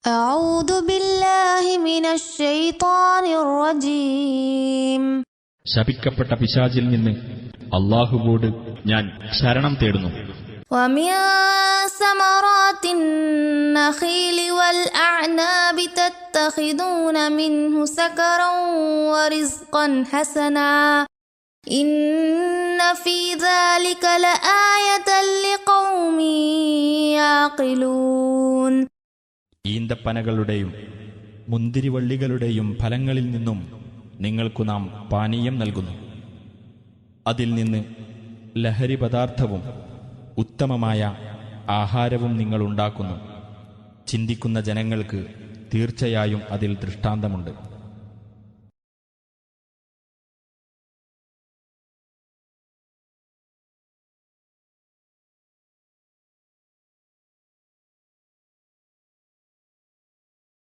أعوذ بالله من الشيطان الرجيم. ശപിക്കപ്പെട്ട പിശാചിൽ നിന്ന് അല്ലാഹുവോട് ഞാൻ ശരണം തേടുന്നു. ومن ثمرات النخيل والأعناب تتخذون منه سكرا ورزقا حسنا إن في ذلك لآية لقوم يعقلون. ഈന്തപ്പനകളുടെയും മുന്തിരിവള്ളികളുടെയും ഫലങ്ങളിൽ നിന്നും നിങ്ങൾക്കു നാം പാനീയം നൽകുന്നു. അതിൽ നിന്ന് ലഹരി പദാർത്ഥവും ഉത്തമമായ ആഹാരവും നിങ്ങൾ ഉണ്ടാക്കുന്നു. ചിന്തിക്കുന്ന ജനങ്ങൾക്ക് തീർച്ചയായും അതിൽ ദൃഷ്ടാന്തമുണ്ട്.